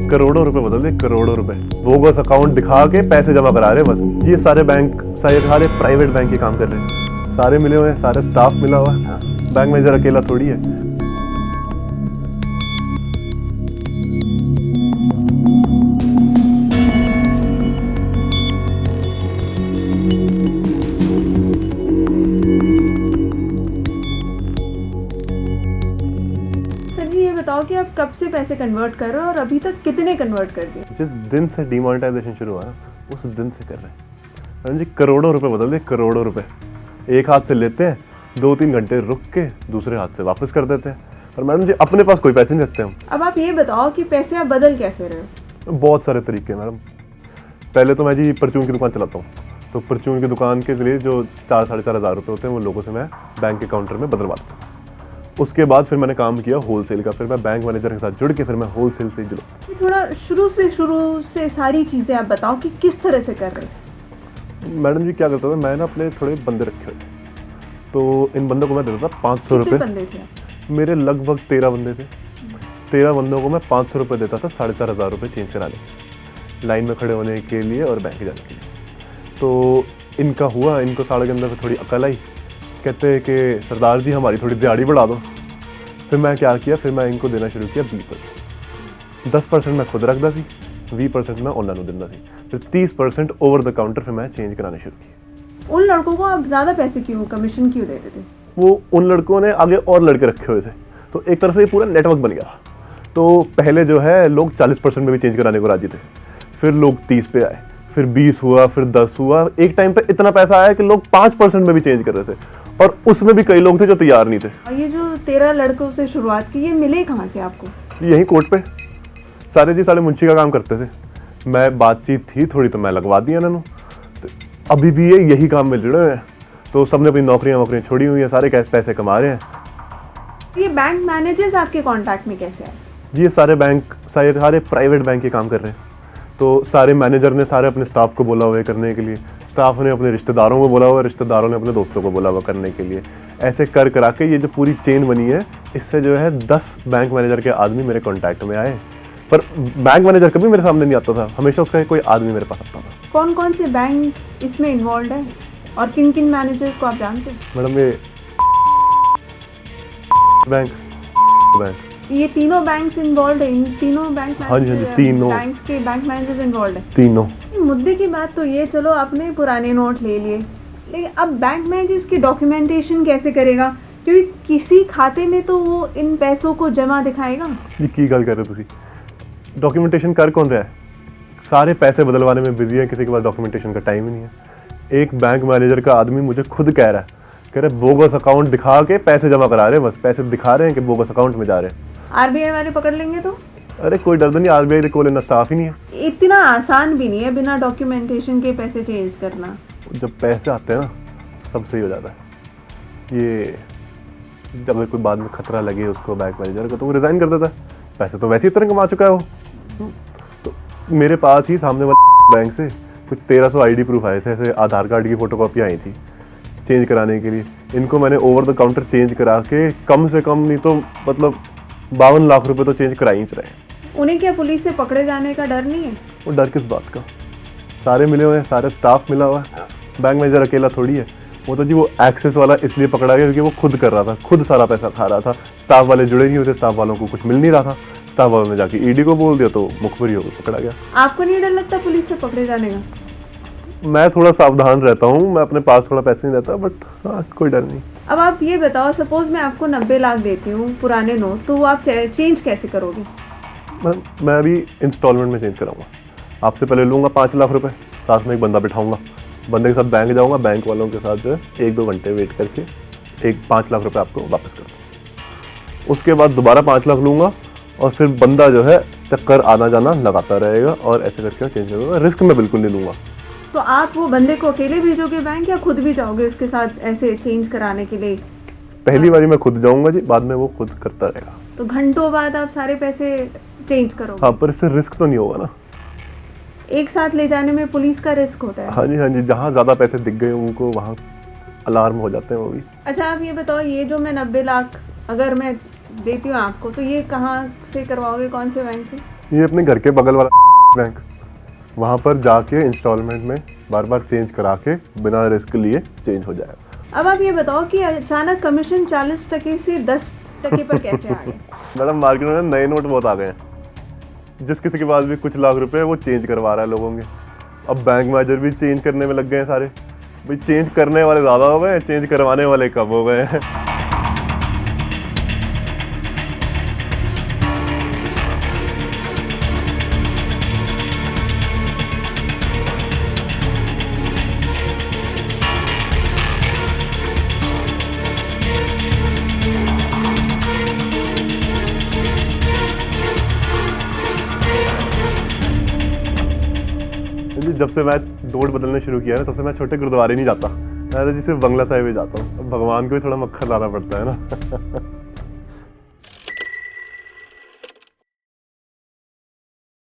करोड़ों रुपए बदल दे, करोड़ों रुपए बोगस अकाउंट दिखा के पैसे जमा करा रहे हैं बस। ये सारे बैंक, सारे प्राइवेट बैंक ये काम कर रहे हैं, सारे मिले हुए हैं, सारे स्टाफ मिला हुआ है, बैंक मैनेजर अकेला थोड़ी है। बताओ कि आप कब से पैसे कन्वर्ट कर रहे हो और अभी तक कितने कन्वर्ट कर दिए? जिस दिन से डीमोनेटाइजेशन शुरू हुआ ना, उस दिन से कर रहे हैं मैडम जी। करोड़ों रुपए बदल दे, करोड़ों रुपए एक हाथ से लेते हैं, 2-3 घंटे रुक के दूसरे हाथ से वापस कर देते हैं। और मैडम जी अपने पास कोई पैसे नहीं रखते हम। अब आप ये बताओ कि पैसे आप बदल कैसे रहे हो? बहुत सारे तरीके हैं मैडम। पहले तो मैं जी परचून की दुकान चलाता हूँ, तो परचून की दुकान के लिए जो 4-4.5 हज़ार रुपये होते हैं वो लोगों से मैं बैंक के काउंटर में बदलवाता हूँ। उसके बाद फिर मैंने काम किया होलसेल का, फिर मैं बैंक मैनेजर के साथ जुड़ के फिर मैं होलसेल से ही जुड़ा। थोड़ा शुरू से सारी चीज़ें आप बताओ कि किस तरह से कर रहे थे? मैडम जी क्या करता था, मैं ना अपने थोड़े बंदे रखे हुए थे, तो इन बंदों को मैं देता था 500 रुपये। बंदे थे मेरे लगभग 13 बंदे थे। 13 बंदों को मैं 500 रुपये देता था, 4,500 रुपये चेंज कराने, लाइन में खड़े होने के लिए और बैंक जाने के लिए। तो इनका हुआ, इनको साढ़े के अंदर थोड़ी अकल आई, कहते हैं कि सरदार जी हमारी थोड़ी दिहाड़ी बढ़ा दो। फिर मैं क्या किया, फिर मैं इनको देना शुरू किया 20%। 10% मैं खुद रखता सी, 20% मैं उन्होंने देना सी, फिर 30% ओवर द काउंटर फिर मैं चेंज कराने शुरू किए। उन लड़कों को आप ज़्यादा पैसे क्यों, कमीशन क्यों देते थे? वो उन लड़कों ने आगे और लड़के रखे हुए थे, तो एक तरह से ये पूरा नेटवर्क बन गया। तो पहले जो है लोग 40% में भी चेंज कराने को राजी थे, फिर लोग 30 पे आए, फिर 20 हुआ, फिर 10 हुआ। एक टाइम पे इतना पैसा आया कि लोग 5% में भी चेंज कर रहे थे, और उसमें भी कई लोग थे जो तैयार नहीं थे। और ये जो 13 लड़कों से शुरुआत की, ये मिले कहाँ से आपको? यहीं कोर्ट पे सारे जी सारे मुंशी का काम करते थे। मैं बातचीत थी थोड़ी तो मैं लगवा दिया इन्होंने। तो अभी भी ये यही काम में जुड़े हुए हैं, तो सबने अपनी नौकरियां छोड़ी हुई हैं, सारे कैसे पैसे कमा रहे हैं। ये बैंक मैनेजर्स आपके कांटेक्ट में कैसे आए? जी ये सारे बैंक, सारे प्राइवेट बैंक ये काम कर रहे हैं। तो सारे मैनेजर ने सारे अपने स्टाफ को बोला हुआ है करने के लिए, स्टाफ ने अपने रिश्तेदारों को बोला हुआ है, रिश्तेदारों ने अपने दोस्तों को बोला हुआ करने के लिए। ऐसे कर करा के ये जो पूरी चेन बनी है, इससे जो है 10 बैंक मैनेजर के आदमी मेरे कांटेक्ट में आए। पर बैंक मैनेजर कभी मेरे सामने नहीं आता था, हमेशा उसका कोई आदमी मेरे पास आता था। कौन कौन से बैंक इसमें इन्वॉल्व है और किन किन मैनेजर्स को आप जानते हैं? मैडम ये बैंक, ये तीनों बैंक्स इन्वॉल्व है, इन तीनों बैंक? हाँ जी तीनों बैंक्स के बैंक मैनेजर्स इन्वॉल्व है तीनों। मुद्दे की बात तो ये, चलो आपने पुराने नोट ले लिए, लेकिन अब बैंक मैनेजर्स की डॉक्यूमेंटेशन कैसे करेगा? क्योंकि किसी खाते में तो वो इन पैसों को जमा दिखाएगा। ये की गल कर रहे हो तुसी? डॉक्यूमेंटेशन कर कौन रहा है? सारे पैसे बदलवाने में बिजी है, किसी के पास डॉक्यूमेंटेशन का टाइम ही नहीं है। एक बैंक मैनेजर का आदमी मुझे खुद कह रहे बोगस अकाउंट दिखा के पैसे जमा करा रहे हैं, बस पैसे दिखा रहे हैं कि बोगस अकाउंट में जा रहे हैं। आरबीआई वाले पकड़ लेंगे तो? अरे कोई डर नहीं, आरबीआई को लेना स्टाफ ही नहीं है। इतना आसान भी नहीं है बिना डॉक्यूमेंटेशन के पैसे चेंज करना। जब पैसे आते हैं ना, सब सही हो जाता है। ये जब कोई बाद में खतरा लगे उसको बैंक मैनेजर को, तो वो रिजाइन कर देता है। पैसे तो वैसे ही इतने कमा चुका है वो। तो मेरे पास ही सामने वाले बैंक से कुछ 1300 आईडी प्रूफ आए थे, ऐसे आधार कार्ड की फोटोकॉपी आई थी चेंज कराने के लिए। इनको मैंने ओवर द काउंटर चेंज करा के कम से कम नहीं तो मतलब 52 लाख रुपए तो चेंज करा ही रहे। उन्हें क्या पुलिस से पकड़े जाने का डर नहीं है? वो डर किस बात का? सारे मिले हुए हैं, सारे स्टाफ मिला हुआ है, बैंक मैनेजर अकेला थोड़ी है। वो तो जी वो एक्सेस वाला इसलिए पकड़ा गया क्योंकि वो खुद कर रहा था, खुद सारा पैसा खा रहा था। स्टाफ वाले जुड़े नहीं हुए थे, स्टाफ वालों को कुछ मिल नहीं रहा था। स्टाफ वालों ने जाके ईडी को बोल दिया तो मुखबिरी हो गई, पकड़ा गया। आपको नहीं डर लगता पुलिस से पकड़े जाने का? मैं थोड़ा सावधान रहता हूँ, मैं अपने पास थोड़ा पैसे नहीं रहता, बट हाँ कोई डर नहीं। अब आप ये बताओ, सपोज मैं आपको 90 लाख देती हूँ पुराने नोट, तो वो आप चेंज कैसे करोगे? मैं अभी इंस्टॉलमेंट में चेंज कराऊंगा। आपसे पहले लूँगा 5 लाख रुपए, साथ में एक बंदा बिठाऊंगा, बंदे के साथ बैंक जाऊँगा, बैंक वालों के साथ जो है 1-2 घंटे वेट करके 5 लाख रुपए आपको वापस कर दूँगा। उसके बाद दोबारा 5 लाख लूँगा और फिर बंदा जो है चक्कर आना जाना लगाता रहेगा और ऐसे करके चेंज करूँगा। रिस्क मैं बिल्कुल नहीं लूँगा। तो आप वो बंदे को अकेले भेजोगे बैंक, या खुद भी जाओगे उसके साथ ऐसे चेंज कराने के लिए? पहली बारी मैं खुद जाऊंगा जी, बाद में वो खुद करता रहेगा। तो घंटों बाद आप सारे पैसे चेंज करोगे? हाँ, पर इससे रिस्क तो नहीं होगा ना। एक साथ ले जाने में पुलिस का रिस्क होता है। हाँ जी, जहाँ ज़्यादा पैसे दिख गए उनको वहाँ अलार्म हो जाते हैं वो भी। अच्छा आप ये बताओ, ये जो मैं 90 लाख अगर मैं देती हूँ आपको, तो ये कहाँ से करवाओगे, कौन से बैंक से? ये अपने घर के बगल वाला बैंक, वहाँ पर जाके इंस्टॉलमेंट में बार बार चेंज करा के बिना रिस्क लिए चेंज हो जाएगा। अब आप ये बताओ कि अचानक कमीशन 40% से 10% पर कैसे आ गए? मैडम मार्केट में नए नोट बहुत आ गए हैं, जिस किसी के पास भी कुछ लाख रुपए है वो चेंज करवा रहा है लोगों के। अब बैंक मैनेजर भी चेंज करने में लग गए हैं सारे। भाई चेंज करने वाले ज़्यादा हो गए, चेंज करवाने वाले कम हो गए हैं। जब से मैं नोट बदलने शुरू किया है तब से मैं छोटे गुरुद्वारे नहीं जाता, मैं तो जिसे बंगला साहिब ही जाता हूँ। भगवान को भी थोड़ा मक्खन लाना पड़ता है ना।